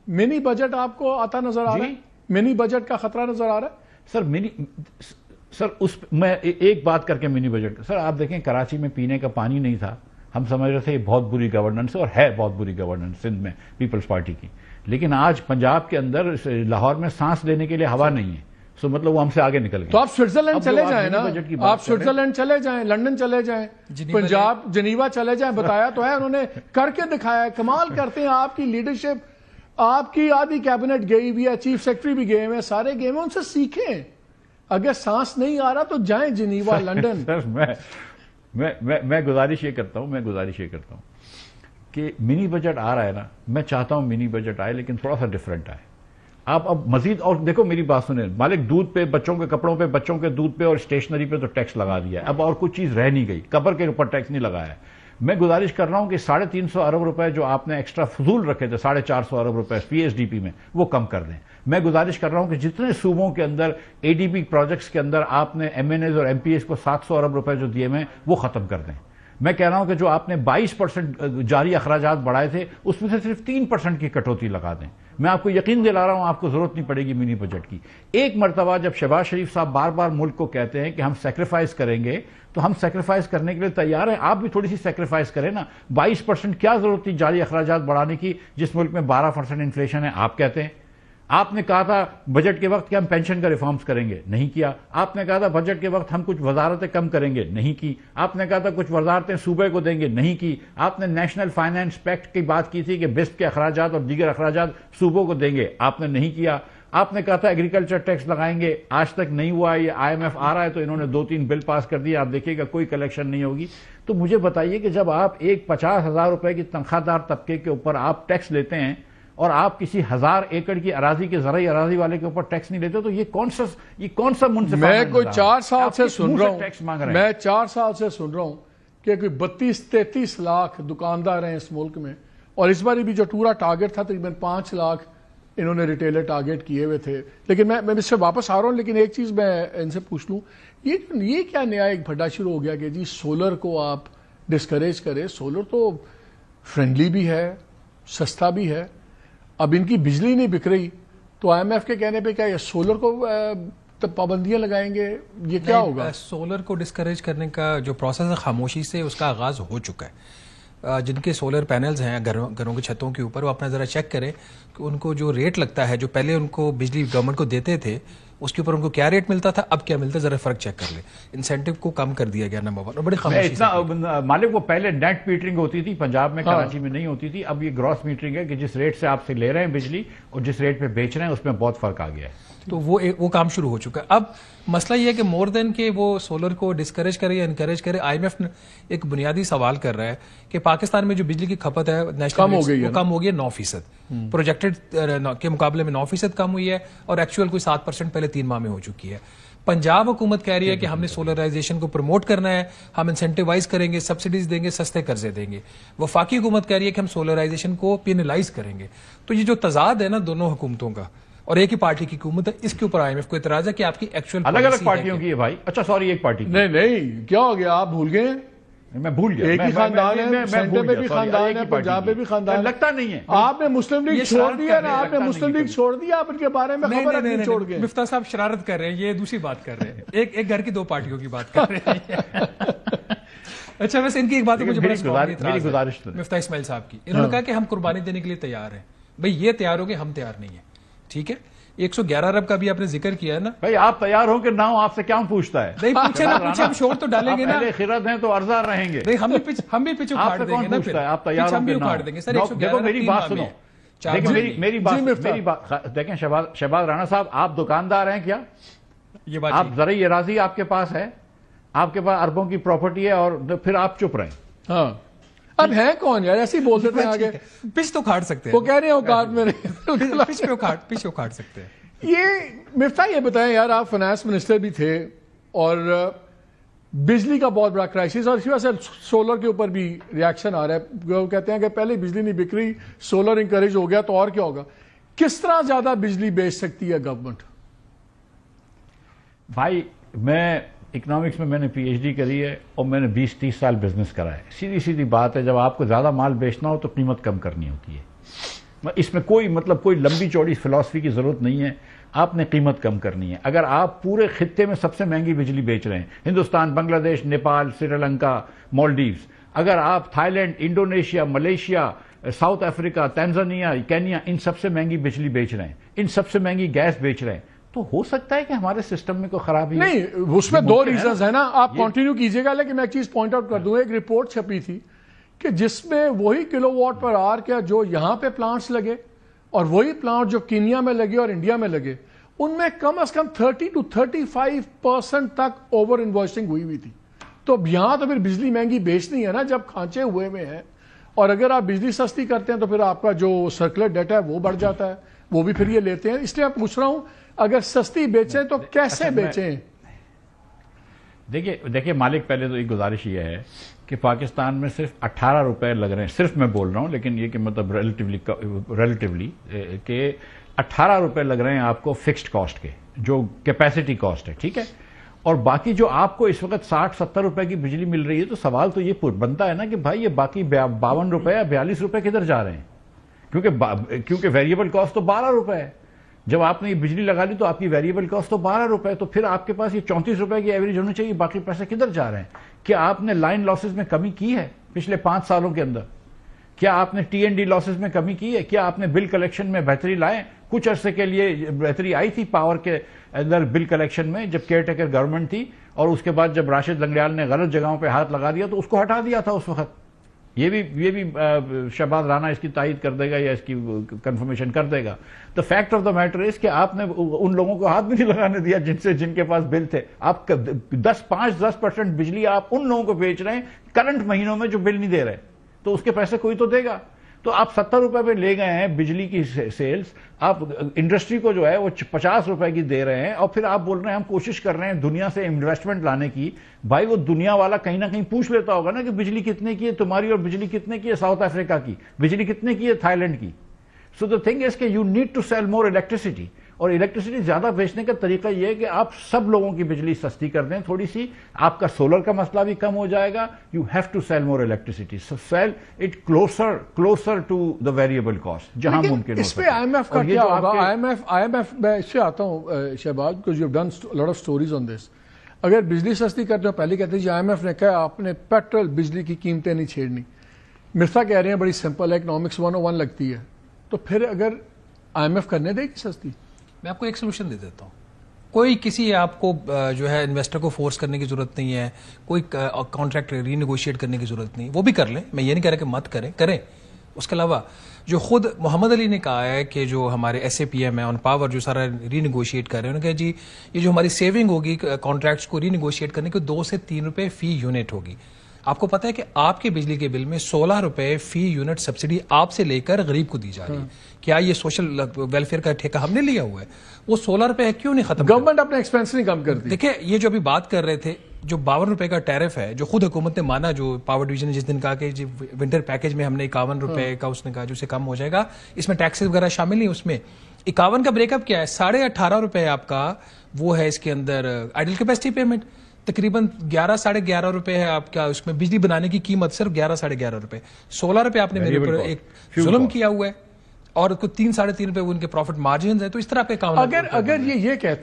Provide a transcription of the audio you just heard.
منی budget آپ کو آتا نظر آ رہا ہے؟ منی بجٹ کا خطرہ نظر آ رہا ہے؟ سر میں ایک بات کر کے منی بجٹ سر آپ دیکھیں کراچی میں پینے کا پانی نہیں تھا، ہم سمجھ رہے تھے یہ بہت بری گورننس ہے، اور ہے بہت بری گورننس سندھ میں پیپلز پارٹی کی، لیکن آج پنجاب کے اندر لاہور میں سانس لینے کے لیے ہوا نہیں ہے، سو مطلب وہ ہم سے آگے نکل گئے۔ تو آپ سوئٹزرلینڈ چلے جائیں نا، آپ سوئٹزرلینڈ چلے جائیں، لنڈن چلے جائیں، پنجاب جنیوا چلے جائیں، بتایا تو ہے انہوں نے، کر کے دکھایا ہے۔ کمال کرتے ہیں آپ کی لیڈرشپ، آپ کی آدھی کیبنٹ گئی بھی ہے، چیف سیکرٹری بھی گئے ہیں، سارے گئے ہیں، ان سے سیکھیں۔ اگر سانس نہیں آ رہا تو جائیں جنیوا، لنڈن۔ سر میں گزارش یہ کرتا ہوں کہ منی بجٹ آ رہا ہے نا، میں چاہتا ہوں منی بجٹ آئے لیکن تھوڑا سا ڈیفرنٹ آئے۔ آپ اب مزید، اور دیکھو میری بات سنیں، مالک دودھ پہ، بچوں کے کپڑوں پہ، بچوں کے دودھ پہ اور اسٹیشنری پہ تو ٹیکس لگا دیا ہے، اب اور کچھ چیز رہ نہیں گئی، قبر کے اوپر ٹیکس نہیں لگایا ہے۔ میں گزارش کر رہا ہوں کہ 350 ارب روپے جو آپ نے ایکسٹرا فضول رکھے تھے، 450 ارب روپے پی ایس ڈی پی میں، وہ کم کر دیں۔ میں گزارش کر رہا ہوں کہ جتنے صوبوں کے اندر اے ڈی پی پروجیکٹس کے اندر آپ نے ایم این ایز اور ایم پی ایس کو 700 ارب روپے جو دیے ہیں وہ ختم کر دیں۔ میں کہہ رہا ہوں کہ جو آپ نے 22% جاری اخراجات بڑھائے تھے اس میں سے صرف 3% کی کٹوتی لگا دیں۔ میں آپ کو یقین دلا رہا ہوں آپ کو ضرورت نہیں پڑے گی منی بجٹ کی۔ ایک مرتبہ جب شہباز شریف صاحب بار بار ملک کو کہتے ہیں کہ ہم سیکریفائز کریں گے تو ہم سیکریفائز کرنے کے لیے تیار ہیں، آپ بھی تھوڑی سی سیکریفائز کریں نا۔ 22% کیا ضرورت تھی جاری اخراجات بڑھانے کی جس ملک میں 12% انفلیشن ہے؟ آپ کہتے ہیں، آپ نے کہا تھا بجٹ کے وقت کہ ہم پینشن کا ریفارمز کریں گے، نہیں کیا۔ آپ نے کہا تھا بجٹ کے وقت ہم کچھ وزارتیں کم کریں گے، نہیں کی۔ آپ نے کہا تھا کچھ وزارتیں صوبے کو دیں گے، نہیں کی۔ آپ نے نیشنل فائنانس پیکٹ کی بات کی تھی کہ بسپ کے اخراجات اور دیگر اخراجات صوبوں کو دیں گے، آپ نے نہیں کیا۔ آپ نے کہا تھا ایگریکلچر ٹیکس لگائیں گے، آج تک نہیں ہوا۔ یہ آئی ایم ایف آ رہا ہے تو انہوں نے 2-3 بل پاس کر دیا، آپ دیکھیے گا کوئی کلیکشن نہیں ہوگی۔ تو مجھے بتائیے کہ جب آپ ایک 50,000 روپے کی تنخواہ دار طبقے کے اوپر آپ ٹیکس لیتے ہیں اور آپ کسی 1000 ایکڑ کی اراضی کے زرعی اراضی والے کے اوپر ٹیکس نہیں لیتے تو یہ کون سا منصفانہ میں کوئی 4 سال سے سن رہا ہوں، میں 4 سال سے سن رہا ہوں کہ کوئی 32-33 لاکھ دکاندار ہیں اس ملک میں، اور اس بار بھی جو پورا ٹارگٹ تھا تقریباً 5 لاکھ انہوں نے ریٹیلر ٹارگٹ کیے ہوئے تھے۔ لیکن میں اس سے واپس آ رہا ہوں، لیکن ایک چیز میں ان سے پوچھ لوں، یہ کیا نیا ایک بھڈا شروع ہو گیا کہ جی سولر کو آپ ڈسکریج کریں؟ سولر تو فرینڈلی بھی ہے، سستا بھی ہے، اب ان کی بجلی نہیں بک رہی تو آئی ایم ایف کے کہنے پہ کیا یہ سولر کو پابندیاں لگائیں گے؟ یہ کیا ہوگا؟ سولر کو ڈسکریج کرنے کا جو پروسیس ہے خاموشی سے اس کا آغاز ہو چکا ہے۔ جن کے سولر پینلز ہیں گھروں کی چھتوں کے اوپر، وہ اپنا ذرا چیک کریں کہ ان کو جو ریٹ لگتا ہے، جو پہلے ان کو بجلی گورنمنٹ کو دیتے تھے اس کے اوپر ان کو کیا ریٹ ملتا تھا، اب کیا ملتا ہے، ذرا فرق چیک کر لیں۔ انسینٹو کو کم کر دیا گیا نمبر 1، اور بڑی خاموشی سے۔ مالک وہ پہلے نیٹ میٹرنگ ہوتی تھی پنجاب میں، کراچی میں نہیں ہوتی تھی، اب یہ گراس میٹرنگ ہے کہ جس ریٹ سے آپ سے لے رہے ہیں بجلی اور جس ریٹ پہ بیچ رہے ہیں اس میں بہت فرق آ گیا ہے۔ تو وہ کام شروع ہو چکا ہے۔ اب مسئلہ یہ ہے کہ مور دین کہ وہ سولر کو ڈسکریج کرے یا انکریج کرے، آئی ایم ایف ایک بنیادی سوال کر رہا ہے کہ پاکستان میں جو بجلی کی کھپت ہے کم ہو گئی ہے، کم ہو گئی ہے 9%، پروجیکٹڈ کے مقابلے میں 9% کم ہوئی ہے، اور ایکچوئل کوئی 7% پہلے 3 ماہ میں ہو چکی ہے۔ پنجاب حکومت کہہ رہی ہے کہ ہم نے سولرائزیشن کو پروموٹ کرنا ہے، ہم انسینٹیوائز کریں گے، سبسڈیز دیں گے، سستے قرضے دیں گے۔ وفاقی حکومت کہہ رہی ہے کہ ہم سولرائزیشن کو پینلائز کریں گے۔ تو یہ جو تضاد ہے نا دونوں حکومتوں کا، اور ایک ہی پارٹی کی حکومت ہے، اس کے اوپر آئی ایم ایف کو اعتراض ہے کہ آپ کی ایکچوئل الگ الگ پارٹیوں کی ہے بھائی۔ اچھا سوری، ایک پارٹی نہیں کیا ہو گیا، آپ بھول گئے؟ میں بھول گیا، ایک ہی خاندان ہے، سینٹر میں بھی خاندان ہے، پنجاب میں بھی خاندان ہے، لگتا نہیں ہے۔ آپ نے مسلم لیگ چھوڑ دیا نا، آپ نے مسلم لیگ چھوڑ دیا، آپ ان کے بارے میں خبر نہیں چھوڑ گئے۔ مفتاح صاحب شرارت کر رہے ہیں، یہ دوسری بات کر رہے ہیں، ایک گھر کی 2 پارٹیوں کی بات کر رہے ہیں۔ اچھا ویسے ان کی ایک بات ہے، مجھے بڑا گزارش مفتاح اسماعیل صاحب کی، انہوں نے کہا کہ ہم قربانی دینے کے لیے تیار ہیں۔ بھئی یہ تیار ہو گے، ہم تیار نہیں ہیں، ٹھیک ہے۔ 111 ارب کا بھی آپ نے ذکر کیا ہے نا بھائی، آپ تیار ہو کہ نہ ہو، آپ سے کیا پوچھتا ہے؟ نہیں پوچھے نا، پوچھے، ہم شور تو ڈالیں گے نا، خرد ہیں تو ارزار رہیں گے۔ نہیں ہم بھی پیچھے اکھاڑ دیں گے نا، پھر آپ تیار ہو کہ نہ ہو؟ دیکھو میری بات سنو، میری بات دیکھیں شہباز رانا صاحب، آپ دکاندار ہیں کیا؟ یہ بات آپ زرعی اراضی آپ کے پاس ہے، آپ کے پاس اربوں کی پراپرٹی ہے، اور پھر آپ چپ رہیں۔ ہاں اب ہے کون یار، ایسے ہی بول دیتے ہیں آگے، پچ تو کھاڑ سکتے ہیں، وہ کہہ رہے ہیں اوقات میں پچ اکھاڑ سکتے ہیں۔ یہ مفتاح یہ بتائیں یار، آپ فائنانس منسٹر بھی تھے اور بجلی کا بہت بڑا کرائسس، اور اسی وجہ سے سولر کے اوپر بھی ریاکشن آ رہا ہے، وہ کہتے ہیں کہ پہلے بجلی نہیں بک رہی، سولر انکریج ہو گیا تو اور کیا ہوگا؟ کس طرح زیادہ بجلی بیچ سکتی ہے گورنمنٹ؟ بھائی میں اکنامکس میں نے پی ایچ ڈی کری ہے اور میں نے 20-30 سال بزنس کرا ہے۔ سیدھی بات ہے، جب آپ کو زیادہ مال بیچنا ہو تو قیمت کم کرنی ہوتی ہے۔ اس میں کوئی مطلب کوئی لمبی چوڑی فلسفی کی ضرورت نہیں ہے. آپ نے قیمت کم کرنی ہے. اگر آپ پورے خطے میں سب سے مہنگی بجلی بیچ رہے ہیں, ہندوستان, بنگلہ دیش, نیپال, سری لنکا, مالڈیوز, اگر آپ Thailand, Indonesia, Malaysia, South Africa, Tanzania, Kenya, ان سب سے مہنگی بجلی بیچ رہے ہیں, ان سب سے مہنگی گیس بیچ رہے ہیں, تو ہو سکتا ہے کہ ہمارے سسٹم میں کوئی خرابی نہیں. اس میں دو ریزنز ہیں نا, آپ کنٹینیو کیجئے گا, لیکن میں ایک چیز پوائنٹ آؤٹ کر دوں. ایک رپورٹ چھپی تھی کہ جس میں وہی کلو واٹ پر آر کے جو یہاں پہ پلانٹس لگے اور وہی پلانٹ جو کینیا میں لگے اور انڈیا میں لگے, ان میں کم از کم 30 to 35% تک اوور انوائسنگ ہوئی تھی. تو اب یہاں تو پھر بجلی مہنگی بیچنی ہے نا جب کھانچے ہوئے میں ہیں, اور اگر آپ بجلی سستی کرتے ہیں تو پھر آپ کا جو سرکولر ڈیٹا ہے وہ بڑھ جاتا ہے, وہ بھی پھر یہ لیتے ہیں. اس لیے میں پوچھ رہا ہوں اگر سستی بیچیں تو کیسے بیچیں؟ دیکھیے مالک, پہلے تو ایک گزارش یہ ہے کہ پاکستان میں صرف 18 روپے لگ رہے ہیں, صرف میں بول رہا ہوں, لیکن یہ کہ مطلب ریلیٹیولی کہ 18 روپے لگ رہے ہیں آپ کو فکسڈ کاسٹ کے, جو کیپیسٹی کاسٹ ہے, ٹھیک ہے, اور باقی جو آپ کو اس وقت 60-70 روپے کی بجلی مل رہی ہے, تو سوال تو یہ بنتا ہے نا کہ بھائی یہ باقی 52 روپے یا 42 روپے کدھر جا رہے ہیں, کیونکہ ویریبل کاسٹ تو 12 روپے ہے. جب آپ نے یہ بجلی لگا لی تو آپ کی ویریبل کاسٹ تو 12 روپے, تو پھر آپ کے پاس یہ 34 روپے کی ایوریج ہونی چاہیے. باقی پیسے کدھر جا رہے ہیں؟ کیا آپ نے لائن لاسز میں کمی کی ہے پچھلے 5 سالوں کے اندر؟ کیا آپ نے ٹی این ڈی لاسز میں کمی کی ہے؟ کیا آپ نے بل کلیکشن میں بہتری لائے؟ کچھ عرصے کے لیے بہتری آئی تھی پاور کے اندر بل کلیکشن میں, جب کیئر ٹیکر گورنمنٹ تھی, اور اس کے بعد جب راشد لنگڑیال نے غلط جگہوں پہ ہاتھ لگا دیا تو اس کو ہٹا دیا تھا اس وقت. یہ بھی شہباز رانا اس کی تائید کر دے گا یا اس کی کنفرمیشن کر دے گا. The fact of the matter is کہ آپ نے ان لوگوں کو ہاتھ بھی نہیں لگانے دیا جن کے پاس بل تھے. آپ 5-10% بجلی آپ ان لوگوں کو بیچ رہے ہیں کرنٹ مہینوں میں جو بل نہیں دے رہے, تو اس کے پیسے کوئی تو دے گا. تو آپ 70 روپے پہ لے گئے ہیں بجلی کی سیلز, آپ انڈسٹری کو جو ہے وہ 50 روپے کی دے رہے ہیں, اور پھر آپ بول رہے ہیں ہم کوشش کر رہے ہیں دنیا سے انویسٹمنٹ لانے کی. بھائی وہ دنیا والا کہیں نہ کہیں پوچھ لیتا ہوگا نا کہ بجلی کتنے کی ہے تمہاری, اور بجلی کتنے کی ہے ساؤتھ افریقہ کی, بجلی کتنے کی ہے تھائی لینڈ کی. سو دا تھنگ از کہ you need to sell more electricity, اور الیکٹریسٹی زیادہ بیچنے کا طریقہ یہ ہے کہ آپ سب لوگوں کی بجلی سستی کر دیں تھوڑی سی, آپ کا سولر کا مسئلہ بھی کم ہو جائے گا. You have to sell more electricity, sell it closer to the variable cost جہاں ممکن ہو. اس پہ آئی ایم ایف کا کیا ہوگا؟ آئی ایم ایف میں اس سے آتا ہوں Shahbaz, because you have done lot of stories on this. اگر بجلی سستی کرتے ہو, پہلے کہتے ہیں آئی ایم ایف نے کہا آپ نے پیٹرول بجلی کی قیمتیں نہیں چھیڑنی. مرزا کہہ رہے ہیں بڑی سمپل ہے, اکنامکس 101 لگتی ہے, تو پھر اگر آئی ایم ایف کرنے دے گی سستی؟ میں آپ کو ایک سولوشن دے دیتا ہوں. کوئی کسی آپ کو جو ہے انویسٹر کو فورس کرنے کی ضرورت نہیں ہے, کوئی کانٹریکٹ ری نیگوشیٹ کرنے کی ضرورت نہیں. وہ بھی کر لیں, میں یہ نہیں کہہ رہا کہ مت کریں. اس کے علاوہ جو خود محمد علی نے کہا ہے کہ جو ہمارے ایس اے پی ایم ہے آن پاور جو سارا ری نیگوشیٹ کر رہے ہیں, انہوں نے کہا جی یہ جو ہماری سیونگ ہوگی کانٹریکٹس کو ری نیگوشیٹ کرنے کی 2 سے 3 روپے فی یونٹ ہوگی. آپ کو پتا ہے کہ آپ کے بجلی کے بل میں 16 روپے فی یونٹ سبسڈی آپ سے لے کر غریب کو دی جا رہی ہے. کیا یہ سوشل ویلفیئر کا ٹھیکہ ہم نے لیا ہوا ہے؟ وہ 16 روپے کیوں نہیں ختم؟ گورنمنٹ اپنے ایکسپینس نہیں کم کرتی. دیکھیں یہ جو ابھی بات کر رہے تھے, جو 52 روپے کا ٹیرف ہے جو خود حکومت نے مانا, جو پاور ڈویژن نے جس دن کہا کہ ونٹر پیکج میں ہم نے 51 روپے کا اس نے کہا جو سے کم ہو جائے گا, اس میں ٹیکسز وغیرہ شامل نہیں. اس میں 51 کا بریک اپ کیا ہے, 18.5 روپے آپ کا وہ ہے اس کے اندر آئیڈل کیپیسٹی پیمنٹ, تقریباً 11-11.5 روپے ہے آپ کا. اس میں بجلی بنانے کی قیمت صرف 11-11.5 روپے. 16 روپے آپ نے میرے اوپر ایک ظلم کیا ہوا ہے, اور 3-3.5 روپے ان کے پروفٹ مارجنز ہیں. تو اس طرح کے کام اگر یہ کہتے ہیں